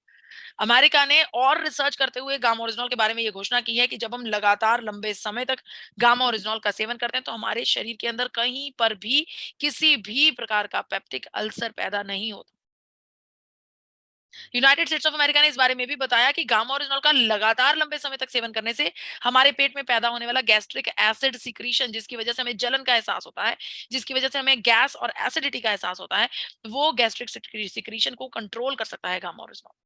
अमेरिका ने और रिसर्च करते हुए गामा ओरिजिनॉल के बारे में ये घोषणा की है कि जब हम लगातार लंबे समय तक गामा ओरिजिनॉल का सेवन करते हैं, तो हमारे शरीर के अंदर कहीं पर भी किसी भी प्रकार का पेप्टिक अल्सर पैदा नहीं होता। यूनाइटेड स्टेट्स ऑफ अमेरिका ने इस बारे में भी बताया कि गामा ओरिजिनॉल का लगातार लंबे समय तक सेवन करने से हमारे पेट में पैदा होने वाला गैस्ट्रिक एसिड सिक्रीशन, जिसकी वजह से हमें जलन का एहसास होता है, जिसकी वजह से हमें गैस और एसिडिटी का एहसास होता है, वो गैस्ट्रिक सिक्रीशन को कंट्रोल कर सकता है गामा ओरिजिनॉल।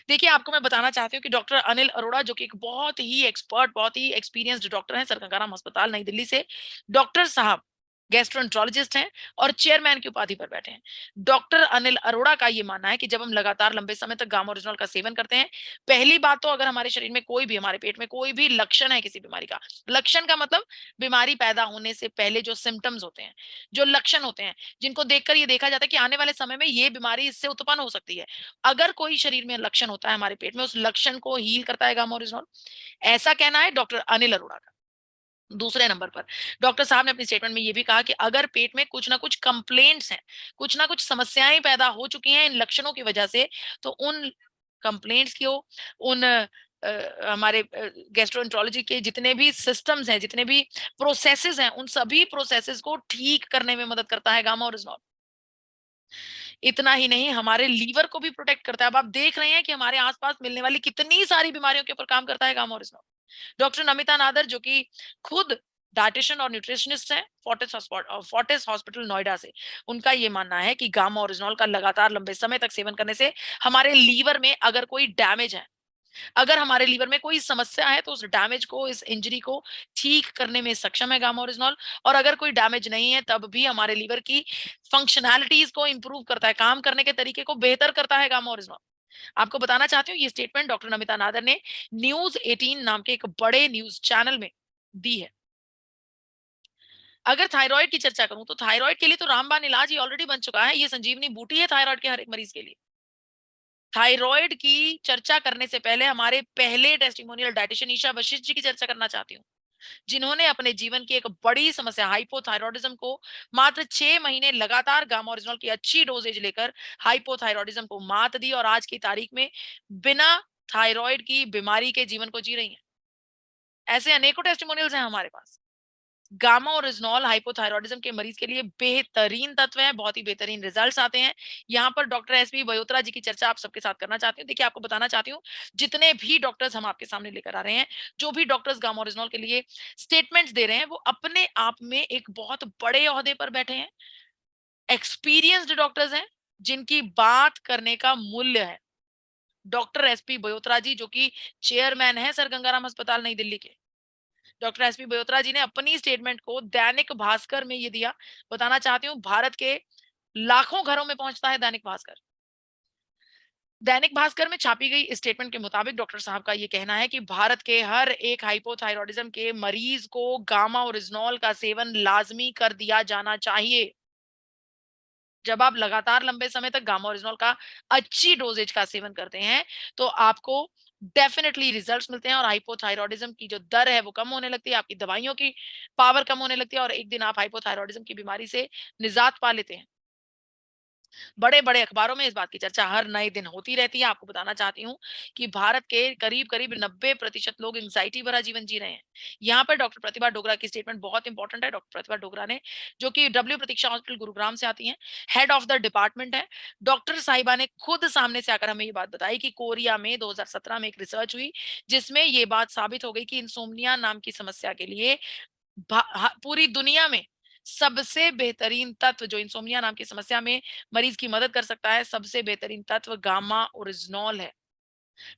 देखिए, आपको मैं बताना चाहती हूँ कि डॉक्टर अनिल अरोड़ा, जो कि एक बहुत ही एक्सपर्ट, बहुत ही एक्सपीरियंस्ड डॉक्टर हैं, सर गंगाराम अस्पताल नई दिल्ली से, डॉक्टर साहब गैस्ट्रोएंटरोलॉजिस्ट हैं और चेयरमैन की उपाधि पर बैठे हैं। डॉक्टर अनिल अरोड़ा का ये मानना है कि जब हम लगातार लंबे समय तक गामा ओरिजिनॉल का सेवन करते हैं, पहली बात तो अगर हमारे शरीर में कोई भी, हमारे पेट में कोई भी लक्षण है किसी बीमारी का, लक्षण का मतलब बीमारी पैदा होने से पहले जो सिम्टम्स होते हैं, जो लक्षण होते हैं, जिनको देखकर ये देखा जाता है कि आने वाले समय में ये बीमारी इससे उत्पन्न हो सकती है। अगर कोई शरीर में लक्षण होता है हमारे पेट में, उस लक्षण को हील करता है गामा ओरिजिनॉल, ऐसा कहना है डॉक्टर अनिल अरोड़ा का। दूसरे नंबर पर डॉक्टर साहब ने अपनी स्टेटमेंट में ये भी कहा कि अगर पेट में कुछ ना कुछ कंप्लेंट्स हैं, कुछ ना कुछ समस्याएं पैदा हो चुकी हैं इन लक्षणों की वजह से, तो उन कंप्लेंट्स को, उन हमारे गैस्ट्रोएंटरोलॉजी के जितने भी सिस्टम्स हैं, जितने भी प्रोसेसेस हैं, उन सभी प्रोसेसेस को ठीक करने में मदद करता है गामा ओरिजिनॉल। इतना ही नहीं, हमारे लीवर को भी प्रोटेक्ट करता है। अब आप देख रहे हैं कि हमारे आसपास मिलने वाली कितनी सारी बीमारियों के ऊपर काम करता है gamma oryzanol. Doctor Namita Nadar, जो कि खुद डाइटिशियन और न्यूट्रिशनिस्ट हैं, फोर्टिस हॉस्पिटल नोएडा से, उनका ये मानना है कि गामा ओरिजिनॉल का लगातार लंबे समय तक सेवन करने से हमारे लीवर में अगर कोई डैमेज है, अगर हमारे लीवर में कोई समस्या है, तो उस डैमेज को, इस इंजरी को ठीक करने में सक्षम है गामा ओरिजिनॉल। और अगर कोई डैमेज नहीं है, तब भी हमारे लीवर की फंक्शनैलिटीज को इंप्रूव करता है, काम करने के तरीके को बेहतर करता है गामा ओरिजिनॉल। आपको बताना चाहती हूँ, ये स्टेटमेंट डॉक्टर नमिता नादर ने न्यूज 18 नाम के एक बड़े न्यूज चैनल में दी है। अगर थायराइड की चर्चा करूं, तो थायराइड के लिए तो रामबाण इलाज ही ऑलरेडी बन चुका है। ये संजीवनी बूटी है थायराइड के हर एक मरीज के लिए। थायराइड की चर्चा करने से पहले हमारे पहले टेस्टिमोनियल डाइटिशियन ईशा वशिष्ठ जी की चर्चा करना चाहती हूँ, जिन्होंने अपने जीवन की एक बड़ी समस्या हाइपोथायरॉयडिज्म को मात्र 6 महीने लगातार गामा ओरिजिनल की अच्छी डोजेज लेकर हाइपोथायरॉयडिज्म को मात दी और आज की तारीख में बिना थायराइड की बीमारी के जीवन को जी रही हैं। ऐसे अनेकों टेस्टिमोनियल्स हैं हमारे पास। गामा ओरिजिनॉल हाइपोथायरॉयडिज्म के मरीज के लिए बेहतरीन तत्व है, बहुत ही बेहतरीन रिजल्ट्स आते हैं। यहाँ पर डॉक्टर एसपी बयोत्रा जी की चर्चा आप सबके साथ करना चाहती हूँ। देखिए, आपको बताना चाहती हूँ, जितने भी डॉक्टर्स हम आपके सामने लेकर आ रहे हैं, जो भी डॉक्टर्स गामा ओरिजिनॉल के लिए स्टेटमेंट्स दे रहे हैं, वो अपने आप में एक बहुत बड़े ओहदे पर बैठे हैं, एक्सपीरियंस्ड डॉक्टर्स हैं, जिनकी बात करने का मूल्य है। डॉक्टर एसपी बयोत्रा जी, जो कि चेयरमैन है सर गंगाराम अस्पताल नई दिल्ली के, डॉक्टर एसपी बयोत्रा जी ने अपनी स्टेटमेंट को दैनिक भास्कर में ये दिया। बताना चाहती हूँ, भारत के लाखों घरों में पहुंचता है दैनिक भास्कर। दैनिक भास्कर में छापी गई इस स्टेटमेंट के मुताबिक डॉक्टर साहब का ये कहना है कि भारत के हर एक हाइपोथायरॉयडिज्म के मरीज को गामा ओरिजिनॉल का सेवन लाजमी कर दिया जाना चाहिए। जब आप लगातार लंबे समय तक गामा ओरिजिनॉल का अच्छी डोजेज का सेवन करते हैं, तो आपको डेफिनेटली रिजल्ट्स मिलते हैं और हाइपोथायरॉयडिज्म की जो दर है वो कम होने लगती है, आपकी दवाइयों की पावर कम होने लगती है और एक दिन आप हाइपोथायरॉयडिज्म की बीमारी से निजात पा लेते हैं। बड़े-बड़े अखबारों में इस बात की चर्चा हर नए दिन होती रहती है। आपको बताना चाहती हूँ कि भारत के करीब-करीब 90% लोग एंग्जायटी भरा जीवन जी रहे हैं। यहाँ पर डॉक्टर प्रतिभा डोगरा की स्टेटमेंट बहुत इंपॉर्टेंट है। डॉक्टर प्रतिभा डोगरा ने, जो कि डब्ल्यू प्रतीक्षा हॉस्पिटल गुरुग्राम से आती हैं, हेड ऑफ द डिपार्टमेंट है। डॉक्टर साहिबा ने खुद सामने से आकर हमें ये बात बताई कि कोरिया में 2017 में एक रिसर्च हुई, जिसमें ये बात साबित हो गई कि इंसोम्निया नाम की समस्या के लिए पूरी दुनिया में सबसे बेहतरीन तत्व, जो इंसोम्निया नाम की समस्या में मरीज की मदद कर सकता है, सबसे बेहतरीन तत्व गामा ओरिजिनॉल है।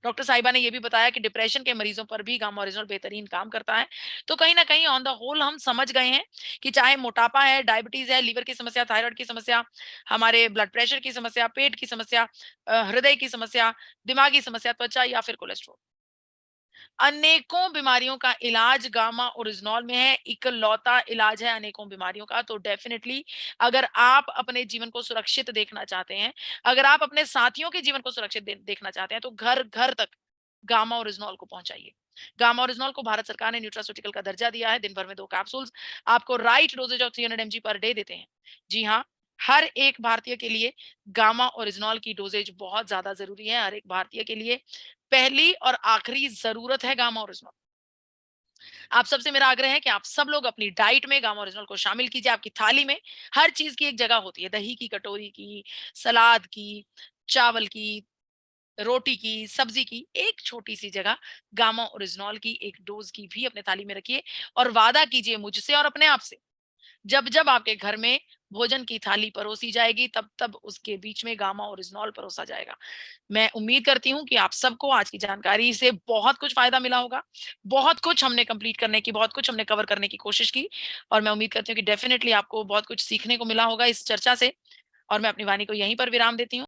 डॉक्टर साहिबा ने यह भी बताया कि डिप्रेशन के मरीजों पर भी गामा ओरिजिनॉल बेहतरीन काम करता है। तो कहीं ना कहीं ऑन द होल हम समझ गए हैं कि चाहे मोटापा है, डायबिटीज है, लीवर की समस्या, थायराइड की समस्या, हमारे ब्लड प्रेशर की समस्या, पेट की समस्या, हृदय की समस्या, दिमागी समस्या, त्वचा या फिर कोलेस्ट्रॉल, अनेकों बीमारियों का इलाज गामा ओरिजिनॉल में है। इकलौता इलाज है अनेकों बीमारियों का। तो डेफिनेटली, अगर आप अपने जीवन को सुरक्षित देखना चाहते हैं, अगर आप अपने साथियों के जीवन को सुरक्षित देखना चाहते हैं, तो घर घर तक गामा ओरिजिनॉल को पहुंचाइए। गामा ओरिजिनॉल को भारत सरकार ने न्यूट्रास्यूटिकल का दर्जा दिया है। दिन भर में 2 कैप्सूल्स आपको right doses of 300 mg per day देते हैं। जी हाँ, हर एक भारतीय के लिए गामा ओरिजिनॉल की डोजेज बहुत ज्यादा जरूरी है। हर एक भारतीय के लिए पहली और आखिरी जरूरत है गामा ओरिजिनॉल। आप सबसे मेरा आग्रह है कि आप सब लोग अपनी डाइट में गामा ओरिजिनल को शामिल कीजिए। आपकी थाली में हर चीज की एक जगह होती है, दही की कटोरी की, सलाद की, चावल की, रोटी की, सब्जी की, एक छोटी सी जगह गामा ओरिजिनॉल की एक डोज की भी अपने थाली में रखिए और वादा कीजिए मुझसे और अपने आप से, जब जब आपके घर में भोजन की थाली परोसी जाएगी, तब तब उसके बीच में गामा ओरिजिनॉल परोसा जाएगा। मैं उम्मीद करती हूँ कि आप सबको आज की जानकारी से बहुत कुछ फायदा मिला होगा। बहुत कुछ हमने कंप्लीट करने की, बहुत कुछ हमने कवर करने की कोशिश की और मैं उम्मीद करती हूँ कि डेफिनिटली आपको बहुत कुछ सीखने को मिला होगा इस चर्चा से। और मैं अपनी वाणी को यहीं पर विराम देती हूँ।